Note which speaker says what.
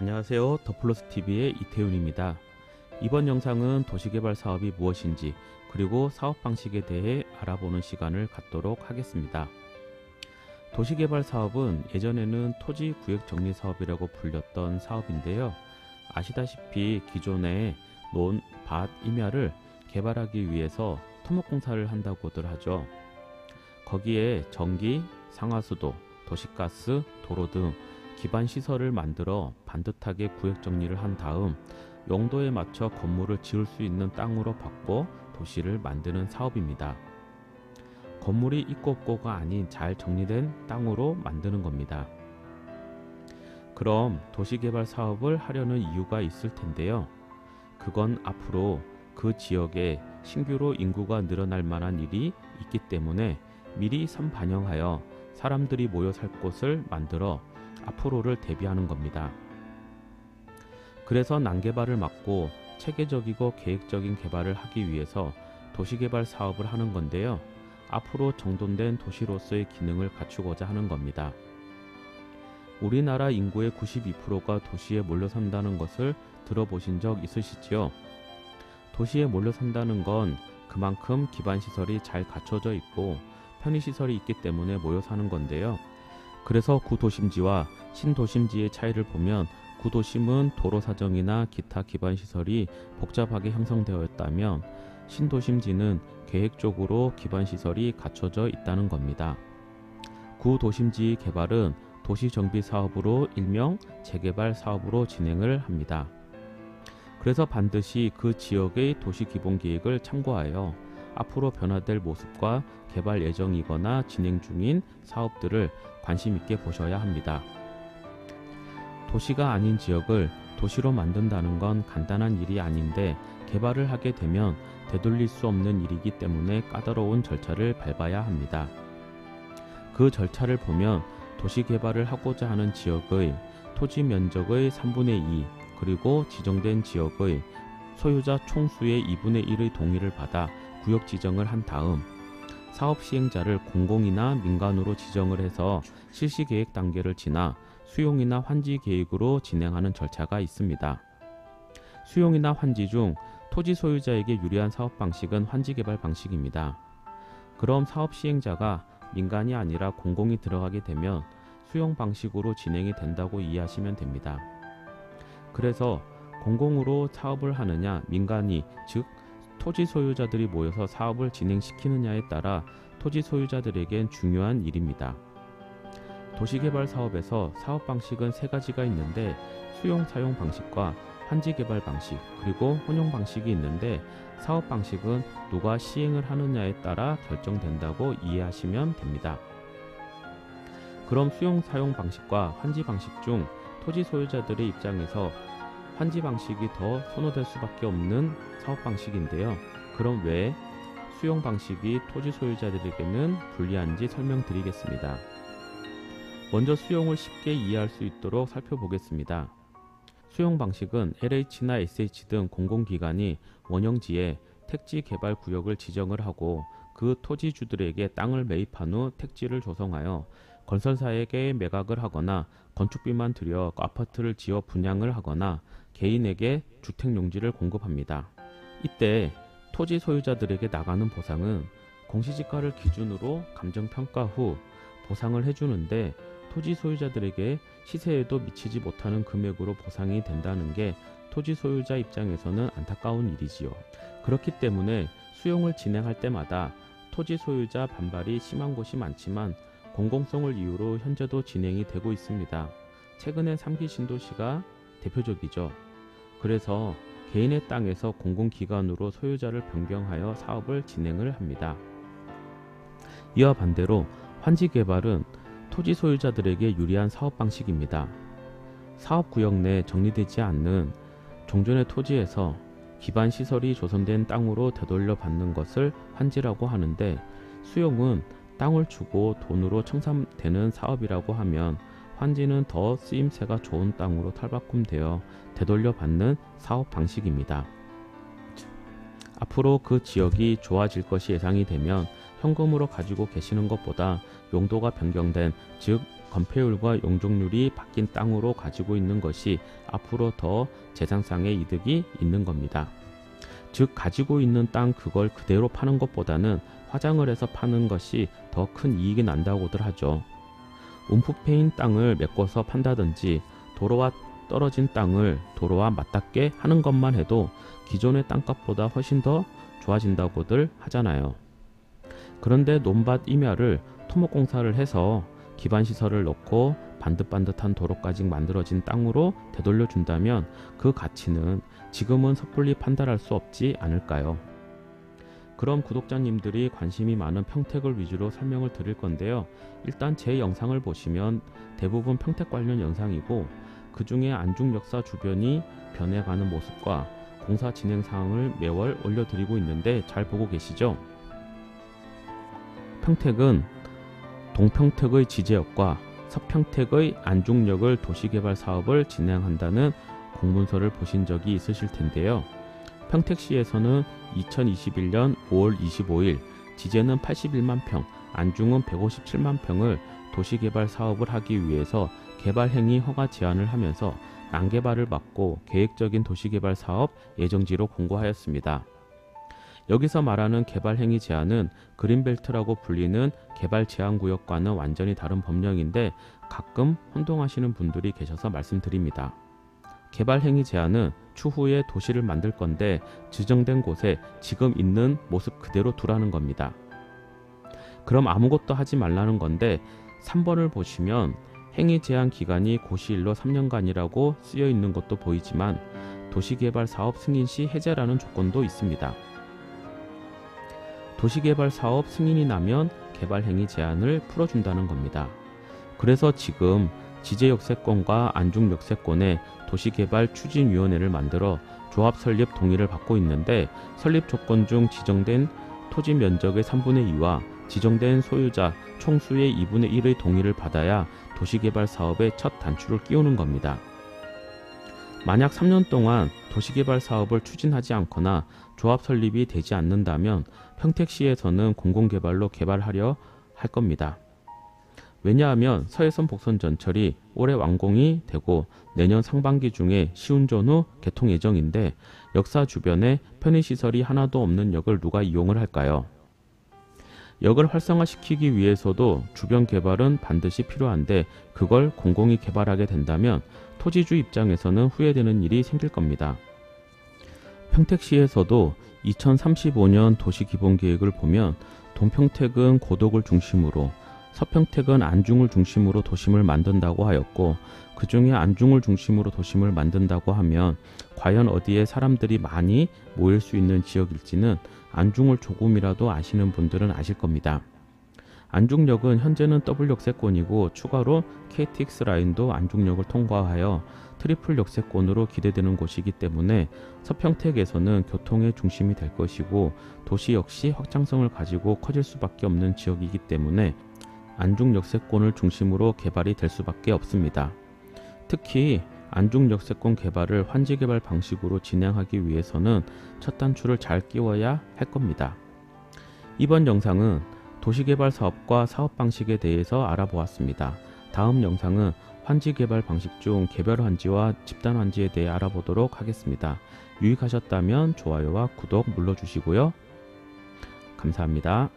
Speaker 1: 안녕하세요. 더플러스TV의 이태훈입니다. 이번 영상은 도시개발 사업이 무엇인지 그리고 사업 방식에 대해 알아보는 시간을 갖도록 하겠습니다. 도시개발 사업은 예전에는 토지 구역 정리 사업이라고 불렸던 사업인데요. 아시다시피 기존에 논, 밭, 임야를 개발하기 위해서 토목공사를 한다고들 하죠. 거기에 전기, 상하수도, 도시가스, 도로 등 기반 시설을 만들어 반듯하게 구역 정리를 한 다음 용도에 맞춰 건물을 지을 수 있는 땅으로 바꿔 도시를 만드는 사업입니다. 건물이 있고 없고가 아닌 잘 정리된 땅으로 만드는 겁니다. 그럼 도시개발 사업을 하려는 이유가 있을 텐데요. 그건 앞으로 그 지역에 신규로 인구가 늘어날 만한 일이 있기 때문에 미리 선반영하여 사람들이 모여 살 곳을 만들어 앞으로를 대비하는 겁니다. 그래서 난개발을 막고 체계적이고 계획적인 개발을 하기 위해서 도시개발 사업을 하는 건데요. 앞으로 정돈된 도시로서의 기능을 갖추고자 하는 겁니다. 우리나라 인구의 92%가 도시에 몰려 산다는 것을 들어보신 적 있으시지요? 도시에 몰려 산다는 건 그만큼 기반시설이 잘 갖춰져 있고 편의시설이 있기 때문에 모여 사는 건데요. 그래서 구도심지와 신도심지의 차이를 보면 구도심은 도로 사정이나 기타 기반시설이 복잡하게 형성되어 있다면 신도심지는 계획적으로 기반시설이 갖춰져 있다는 겁니다. 구도심지 개발은 도시정비사업으로 일명 재개발 사업으로 진행을 합니다. 그래서 반드시 그 지역의 도시기본계획을 참고하여 앞으로 변화될 모습과 개발 예정이거나 진행 중인 사업들을 관심 있게 보셔야 합니다. 도시가 아닌 지역을 도시로 만든다는 건 간단한 일이 아닌데 개발을 하게 되면 되돌릴 수 없는 일이기 때문에 까다로운 절차를 밟아야 합니다. 그 절차를 보면 도시 개발을 하고자 하는 지역의 토지 면적의 3분의 2 그리고 지정된 지역의 소유자 총수의 2분의 1의 동의를 받아 구역 지정을 한 다음 사업 시행자를 공공이나 민간으로 지정을 해서 실시계획 단계를 지나 수용이나 환지 계획으로 진행하는 절차가 있습니다. 수용이나 환지 중 토지 소유자에게 유리한 사업 방식은 환지 개발 방식입니다. 그럼 사업 시행자가 민간이 아니라 공공이 들어가게 되면 수용 방식으로 진행이 된다고 이해하시면 됩니다. 그래서 공공으로 사업을 하느냐 민간이 즉 토지 소유자들이 모여서 사업을 진행시키느냐에 따라 토지 소유자들에겐 중요한 일입니다. 도시개발 사업에서 사업 방식은 세 가지가 있는데 수용 사용 방식과 환지 개발 방식 그리고 혼용 방식이 있는데 사업 방식은 누가 시행을 하느냐에 따라 결정된다고 이해하시면 됩니다. 그럼 수용 사용 방식과 환지 방식 중 토지 소유자들의 입장에서 환지 방식이 더 선호될 수밖에 없는 사업 방식인데요. 그럼 왜 수용 방식이 토지 소유자들에게는 불리한지 설명드리겠습니다. 먼저 수용을 쉽게 이해할 수 있도록 살펴보겠습니다. 수용 방식은 LH나 SH 등 공공기관이 원형지에 택지 개발 구역을 지정을 하고 그 토지주들에게 땅을 매입한 후 택지를 조성하여 건설사에게 매각을 하거나 건축비만 들여 아파트를 지어 분양을 하거나 개인에게 주택용지를 공급합니다. 이때 토지 소유자들에게 나가는 보상은 공시지가를 기준으로 감정평가 후 보상을 해주는데 토지 소유자들에게 시세에도 미치지 못하는 금액으로 보상이 된다는 게 토지 소유자 입장에서는 안타까운 일이지요. 그렇기 때문에 수용을 진행할 때마다 토지 소유자 반발이 심한 곳이 많지만 공공성을 이유로 현재도 진행이 되고 있습니다. 최근엔 3기 신도시가 대표적이죠. 그래서 개인의 땅에서 공공기관으로 소유자를 변경하여 사업을 진행을 합니다. 이와 반대로 환지개발은 토지 소유자들에게 유리한 사업 방식입니다. 사업구역 내 정리되지 않는 종전의 토지에서 기반시설이 조성된 땅으로 되돌려 받는 것을 환지라고 하는데 수용은 땅을 주고 돈으로 청산되는 사업이라고 하면 환지는 더 쓰임새가 좋은 땅으로 탈바꿈되어 되돌려 받는 사업 방식입니다. 앞으로 그 지역이 좋아질 것이 예상이 되면 현금으로 가지고 계시는 것보다 용도가 변경된 즉 건폐율과 용적률이 바뀐 땅으로 가지고 있는 것이 앞으로 더 재산상의 이득이 있는 겁니다. 즉 가지고 있는 땅 그걸 그대로 파는 것보다는 화장을 해서 파는 것이 더 큰 이익이 난다고들 하죠. 움푹 패인 땅을 메꿔서 판다든지 도로와 떨어진 땅을 도로와 맞닿게 하는 것만 해도 기존의 땅값보다 훨씬 더 좋아진다고들 하잖아요. 그런데 논밭 임야를 토목공사를 해서 기반시설을 넣고 반듯반듯한 도로까지 만들어진 땅으로 되돌려 준다면 그 가치는 지금은 섣불리 판단할 수 없지 않을까요? 그럼 구독자님들이 관심이 많은 평택을 위주로 설명을 드릴 건데요. 일단 제 영상을 보시면 대부분 평택 관련 영상이고 그 중에 안중 역사 주변이 변해가는 모습과 공사 진행 사항을 매월 올려드리고 있는데 잘 보고 계시죠? 평택은 동평택의 지제역과 서평택의 안중역을 도시개발 사업을 진행한다는 공문서를 보신 적이 있으실 텐데요. 평택시에서는 2021년 5월 25일 지제는 81만 평, 안중은 157만 평을 도시개발 사업을 하기 위해서 개발행위 허가 제한을 하면서 난개발을 막고 계획적인 도시개발 사업 예정지로 공고하였습니다. 여기서 말하는 개발행위 제한은 그린벨트라고 불리는 개발 제한구역과는 완전히 다른 법령인데 가끔 혼동하시는 분들이 계셔서 말씀드립니다. 개발행위 제한은 추후에 도시를 만들 건데 지정된 곳에 지금 있는 모습 그대로 두라는 겁니다. 그럼 아무것도 하지 말라는 건데 3번을 보시면 행위 제한 기간이 고시일로 3년간이라고 쓰여 있는 것도 보이지만 도시개발 사업 승인 시 해제라는 조건도 있습니다. 도시개발 사업 승인이 나면 개발행위 제한을 풀어준다는 겁니다. 그래서 지금 지제역세권과 안중역세권에 도시개발 추진위원회를 만들어 조합 설립 동의를 받고 있는데 설립 조건 중 지정된 토지 면적의 3분의 2와 지정된 소유자 총수의 2분의 1의 동의를 받아야 도시개발 사업의 첫 단추를 끼우는 겁니다. 만약 3년 동안 도시개발 사업을 추진하지 않거나 조합 설립이 되지 않는다면 평택시에서는 공공개발로 개발하려 할 겁니다. 왜냐하면 서해선 복선 전철이 올해 완공이 되고 내년 상반기 중에 시운전 후 개통 예정인데 역사 주변에 편의시설이 하나도 없는 역을 누가 이용을 할까요? 역을 활성화시키기 위해서도 주변 개발은 반드시 필요한데 그걸 공공이 개발하게 된다면 토지주 입장에서는 후회되는 일이 생길 겁니다. 평택시에서도 2035년 도시기본계획을 보면 동평택은 고덕을 중심으로 서평택은 안중을 중심으로 도심을 만든다고 하였고 그 중에 안중을 중심으로 도심을 만든다고 하면 과연 어디에 사람들이 많이 모일 수 있는 지역일지는 안중을 조금이라도 아시는 분들은 아실 겁니다. 안중역은 현재는 더블 역세권이고 추가로 KTX 라인도 안중역을 통과하여 트리플 역세권으로 기대되는 곳이기 때문에 서평택에서는 교통의 중심이 될 것이고 도시 역시 확장성을 가지고 커질 수밖에 없는 지역이기 때문에 안중 역세권을 중심으로 개발이 될 수밖에 없습니다. 특히 안중 역세권 개발을 환지개발 방식으로 진행하기 위해서는 첫 단추를 잘 끼워야 할 겁니다. 이번 영상은 도시개발 사업과 사업 방식에 대해서 알아보았습니다. 다음 영상은 환지개발 방식 중 개별 환지와 집단 환지에 대해 알아보도록 하겠습니다. 유익하셨다면 좋아요와 구독 눌러주시고요. 감사합니다.